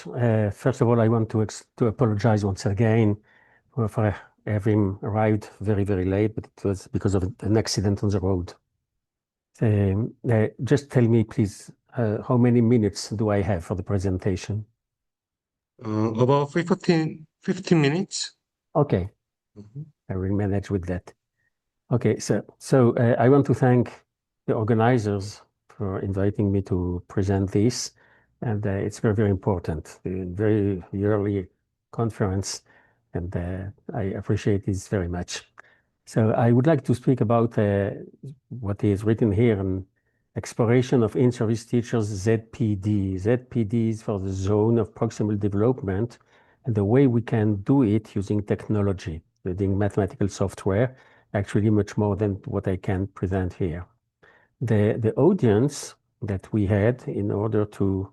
First of all, I want to apologize once again for having arrived very, very late, but it was because of an accident on the road. Just tell me, please, how many minutes do I have for the presentation? About 15 minutes. Okay, I will manage with that. Okay, so I want to thank the organizers for inviting me to present this, and it's very, very important, a very yearly conference, and I appreciate this very much. So I would like to speak about what is written here in Exploration of In-Service Teachers, ZPD. ZPD is for the Zone of Proximal Development, and the way we can do it using technology, using mathematical software, actually much more than what I can present here. The audience that we had in order to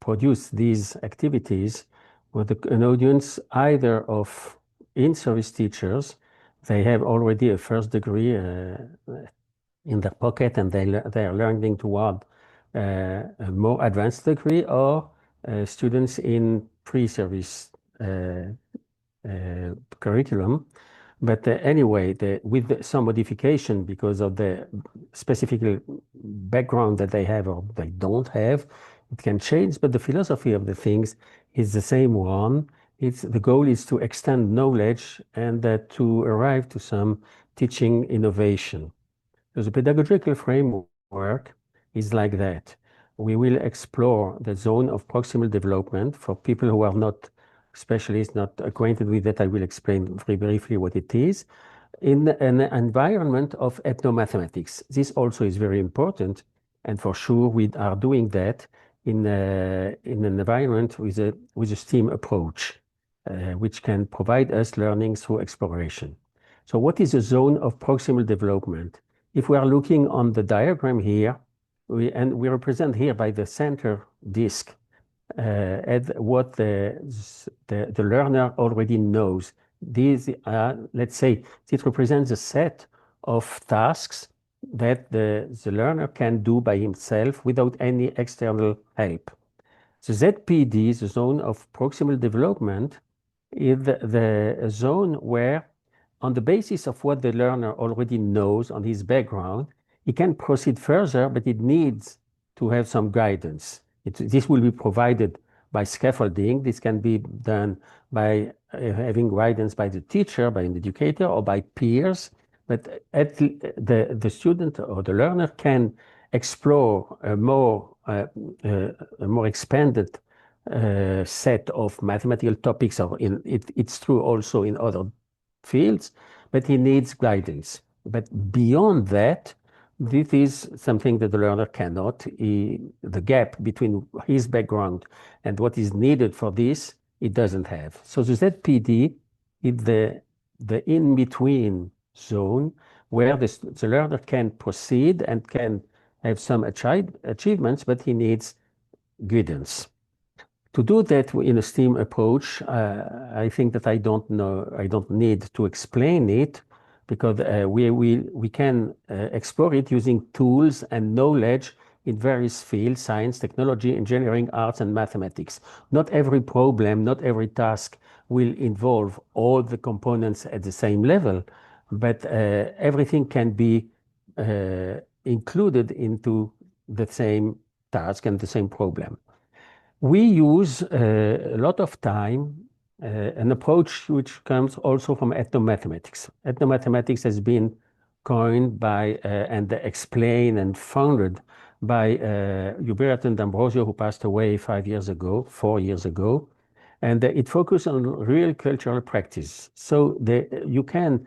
produce these activities was an audience either of in-service teachers. They have already a first degree in their pocket, and they are learning toward a more advanced degree, or students in pre-service curriculum. But anyway, with some modification because of the specific background that they have or they don't have, it can change. But the philosophy of the things is the same one. The goal is to extend knowledge and to arrive to some teaching innovation. So the pedagogical framework is like that. We will explore the zone of proximal development. For people who are not specialists, not acquainted with that, I will explain very briefly what it is. In an environment of ethnomathematics, this also is very important, and for sure we are doing that in an environment with a STEAM approach, which can provide us learning through exploration. So what is a zone of proximal development? If we are looking on the diagram here, we represent here by the center disk at what the learner already knows. These let's say, it represents a set of tasks that the learner can do by himself without any external help. The ZPD, the zone of proximal development, is the zone where, on the basis of what the learner already knows on his background, he can proceed further, but it needs to have some guidance. This will be provided by scaffolding. This can be done by having guidance by the teacher, by an educator, or by peers. But the student or the learner can explore a more expanded set of mathematical topics, or it's true also in other fields, but he needs guidance. But beyond that, this is something that the learner cannot. The gap between his background and what is needed for this, it doesn't have. So the ZPD is the in-between zone where the learner can proceed and can have some achievements, but he needs guidance. To do that in a STEAM approach, I think that I don't need to explain it, because we can explore it using tools and knowledge in various fields: science, technology, engineering, arts, and mathematics. Not every problem, not every task will involve all the components at the same level, but everything can be included into the same task and the same problem. We use a lot of time an approach which comes also from ethnomathematics. Ethnomathematics has been coined by and explained and founded by Uberto D'Ambrosio, who passed away 4 years ago. And it focuses on real cultural practice. So you can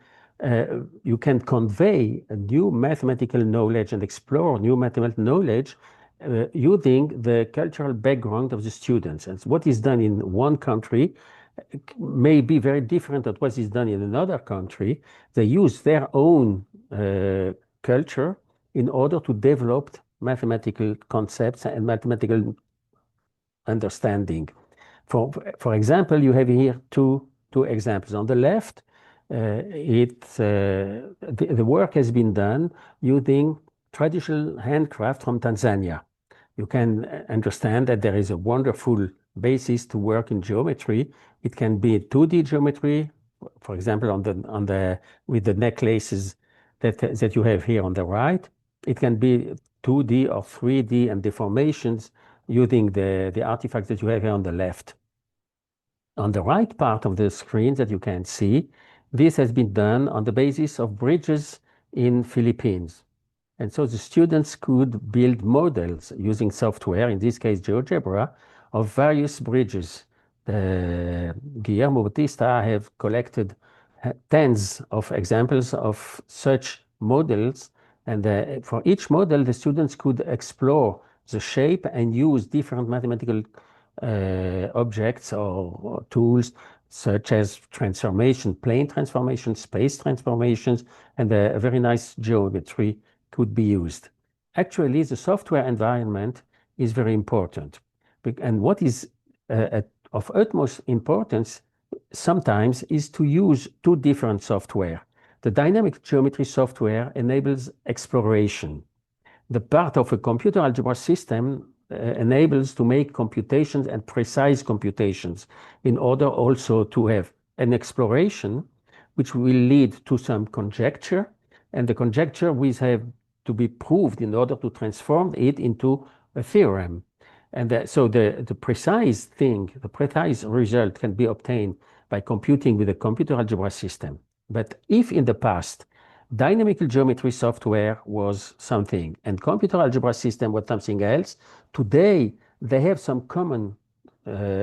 convey a new mathematical knowledge and explore new mathematical knowledge using the cultural background of the students. And what is done in one country may be very different than what is done in another country. They use their own culture in order to develop mathematical concepts and mathematical understanding. For example, you have here two examples. On the left, the work has been done using traditional handcraft from Tanzania. You can understand that there is a wonderful basis to work in geometry. It can be 2D geometry, for example, with the necklaces that you have here on the right. It can be 2D or 3D and deformations using the artifacts that you have here on the left. On the right part of the screen that you can see, this has been done on the basis of bridges in Philippines. And so the students could build models using software, in this case GeoGebra, of various bridges. Guillermo Bautista have collected tens of examples of such models. And for each model, the students could explore the shape and use different mathematical objects or tools such as transformation, plane transformation, space transformations, and a very nice geometry could be used. Actually, the software environment is very important. And what is of utmost importance sometimes is to use two different software. The dynamic geometry software enables exploration. The part of a computer algebra system enables to make computations and precise computations in order also to have an exploration which will lead to some conjecture, and the conjecture will have to be proved in order to transform it into a theorem. And so the precise thing, the precise result can be obtained by computing with a computer algebra system. But if in the past, dynamical geometry software was something and computer algebra system was something else, today they have some common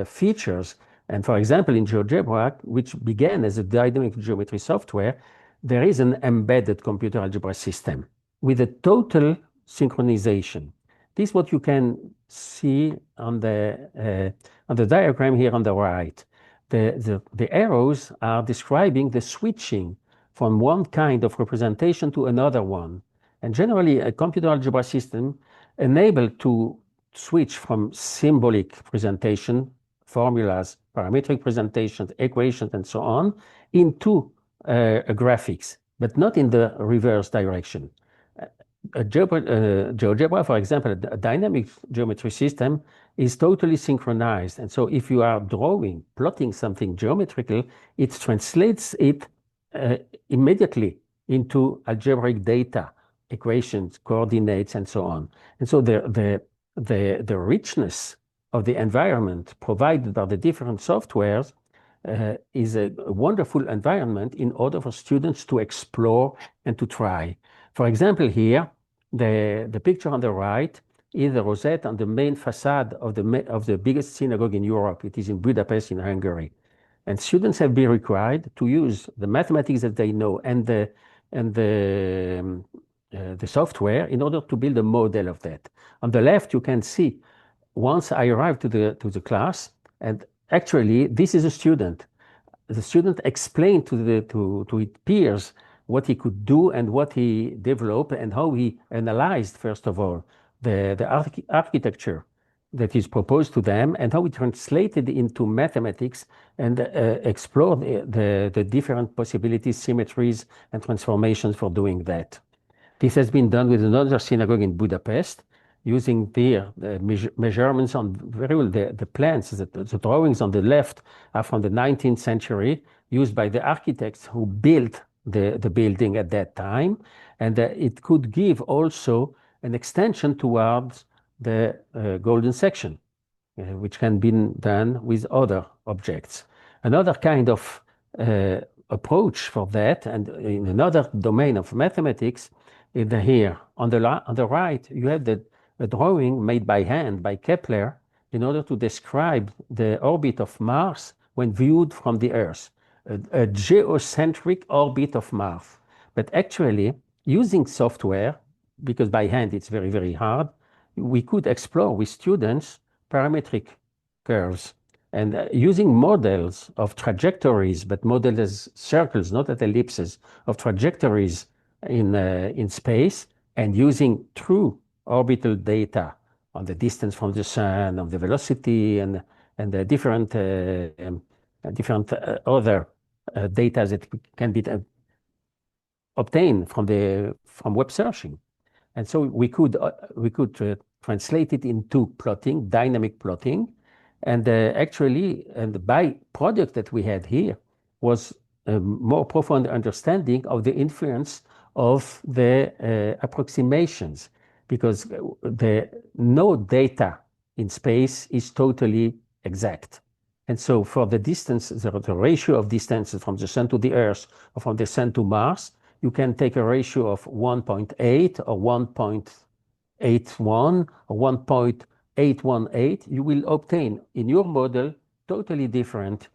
features. And for example, in GeoGebra, which began as a dynamic geometry software, there is an embedded computer algebra system with a total synchronization. This is what you can see on the diagram here on the right. The arrows are describing the switching from one kind of representation to another one. And generally, a computer algebra system enabled to switch from symbolic presentation, formulas, parametric presentations, equations, and so on, into graphics, but not in the reverse direction. GeoGebra, for example, a dynamic geometry system is totally synchronized. And so if you are plotting something geometrical, it translates it immediately into algebraic data, equations, coordinates, and so on. And so the richness of the environment provided by the different softwares is a wonderful environment in order for students to explore and to try. For example, here, the picture on the right is the rosette on the main facade of the biggest synagogue in Europe. It is in Budapest, in Hungary. And students have been required to use the mathematics that they know and the software in order to build a model of that. On the left, you can see, once I arrived to the class, and actually, this is a student. The student explained to his peers what he could do and what he developed and how he analyzed, first of all, the architecture that is proposed to them and how he translated into mathematics and explored the different possibilities, symmetries, and transformations for doing that. This has been done with another synagogue in Budapest, using the measurements on very well the plans. The drawings on the left are from the 19th century, used by the architects who built the building at that time. And it could give also an extension towards the golden section, which can be done with other objects. Another kind of approach for that, and in another domain of mathematics, is here. On the right, you have a drawing made by hand by Kepler in order to describe the orbit of Mars when viewed from the Earth, a geocentric orbit of Mars. But actually, using software, because by hand it's very, very hard, we could explore with students parametric curves and using models of trajectories, but modeled as circles, not as ellipses, of trajectories in space, and using true orbital data on the distance from the sun, on the velocity, and the different other data that can be obtained from web searching. And so we could translate it into plotting, dynamic plotting, and actually, and the byproduct that we had here was a more profound understanding of the influence of the approximations, because no data in space is totally exact. And so for the distance, the ratio of distances from the sun to the Earth or from the sun to Mars, you can take a ratio of 1.8 or 1.81 or 1.818. You will obtain in your model totally different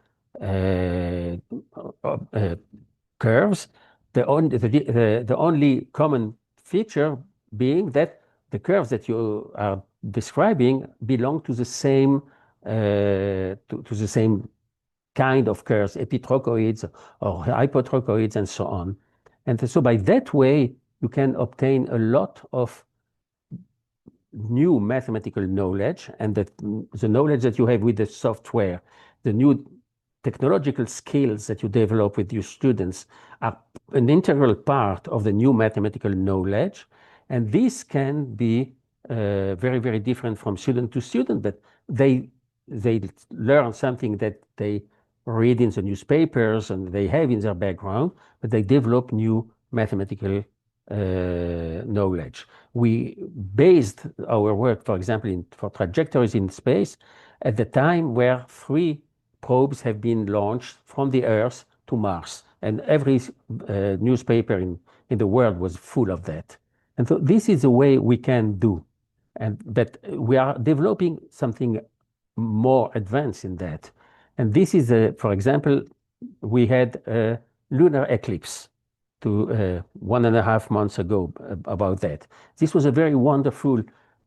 curves. The only common feature being that the curves that you are describing belong to the same kind of curves, epitrochoids or hypotrochoids and so on. And so by that way, you can obtain a lot of new mathematical knowledge, and the knowledge that you have with the software, the new technological skills that you develop with your students are an integral part of the new mathematical knowledge. And this can be very, very different from student to student, but they learn something that they read in the newspapers and they have in their background, but they develop new mathematical knowledge. We based our work, for example, for trajectories in space at the time where 3 probes have been launched from the Earth to Mars, and every newspaper in the world was full of that. And so this is the way we can do, but we are developing something more advanced in that. And this is, for example, we had a lunar eclipse 1.5 months ago about that. This was a very wonderful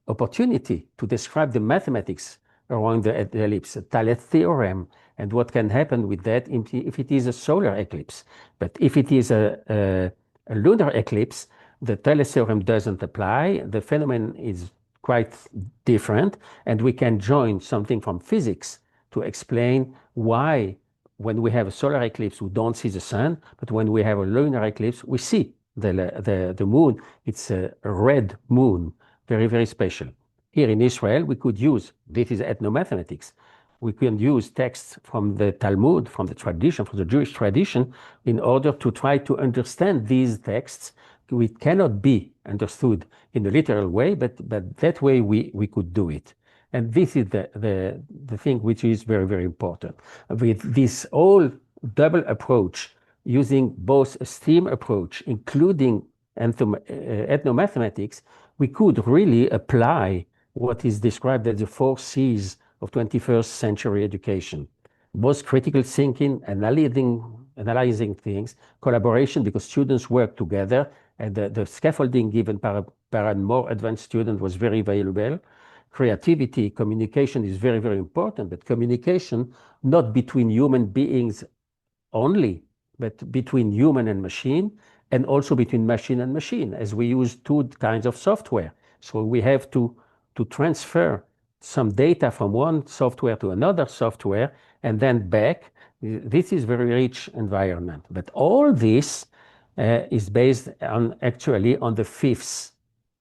opportunity to describe the mathematics around the ellipse, the Thales theorem, and what can happen with that if it is a solar eclipse. But if it is a lunar eclipse, the Thales theorem doesn't apply. The phenomenon is quite different, and we can join something from physics to explain why when we have a solar eclipse, we don't see the sun, but when we have a lunar eclipse, we see the moon. It's a red moon, very, very special. Here in Israel, we could use, this is ethnomathematics, we can use texts from the Talmud, from the tradition, from the Jewish tradition, in order to try to understand these texts. It cannot be understood in a literal way, but that way we could do it. And this is the thing which is very, very important. With this whole double approach, using both a STEAM approach, including ethnomathematics, we could really apply what is described as the 4 C's of 21st century education. Both critical thinking, analyzing things, collaboration, because students work together, and the scaffolding given by a more advanced student was very valuable. Creativity, communication is very, very important, but communication not between human beings only, but between human and machine, and also between machine and machine, as we use 2 kinds of software. So we have to transfer some data from one software to another software and then back. This is very rich environment. But all this is based actually on the 5th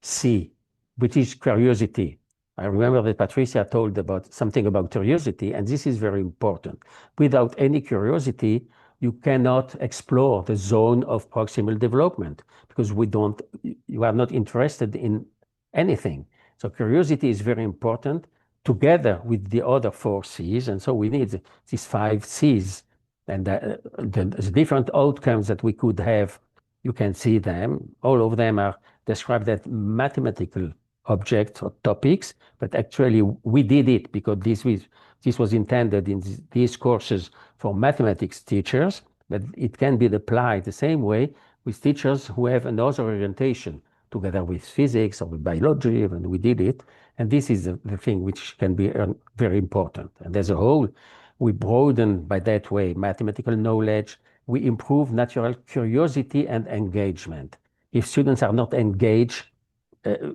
C, which is curiosity. I remember that Patricia told something about curiosity, and this is very important. Without any curiosity, you cannot explore the zone of proximal development, because you are not interested in anything. So curiosity is very important together with the other 4 C's, and so we need these 5 C's. And the different outcomes that we could have, you can see them. All of them are described as mathematical objects or topics, but actually we did it because this was intended in these courses for mathematics teachers, but it can be applied the same way with teachers who have another orientation, together with physics or with biology, and we did it. And this is the thing which can be very important. And as a whole, we broaden by that way mathematical knowledge. We improve natural curiosity and engagement. If students are not engaged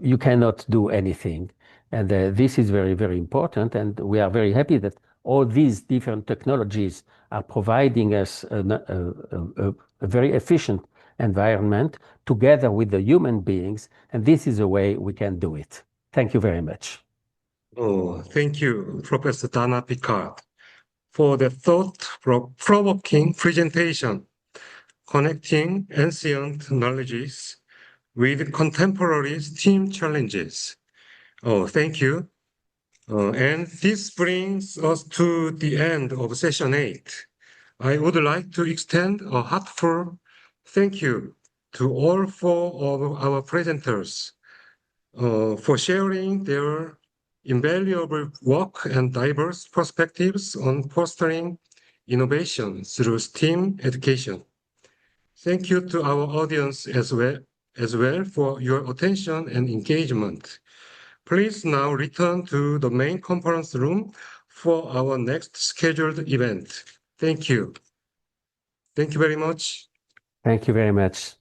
you cannot do anything. And this is very, very important. And we are very happy that all these different technologies are providing us a very efficient environment together with the human beings. And this is a way we can do it. Thank you very much. Oh, thank you, Professor Dana Picard, for the thought-provoking presentation, connecting ancient knowledges with contemporary STEAM challenges. Oh, thank you. And this brings us to the end of session 8. I would like to extend a heartfelt thank you to all 4 of our presenters for sharing their invaluable work and diverse perspectives on fostering innovation through STEAM education. Thank you to our audience as well for your attention and engagement. Please now return to the main conference room for our next scheduled event. Thank you. Thank you very much. Thank you very much.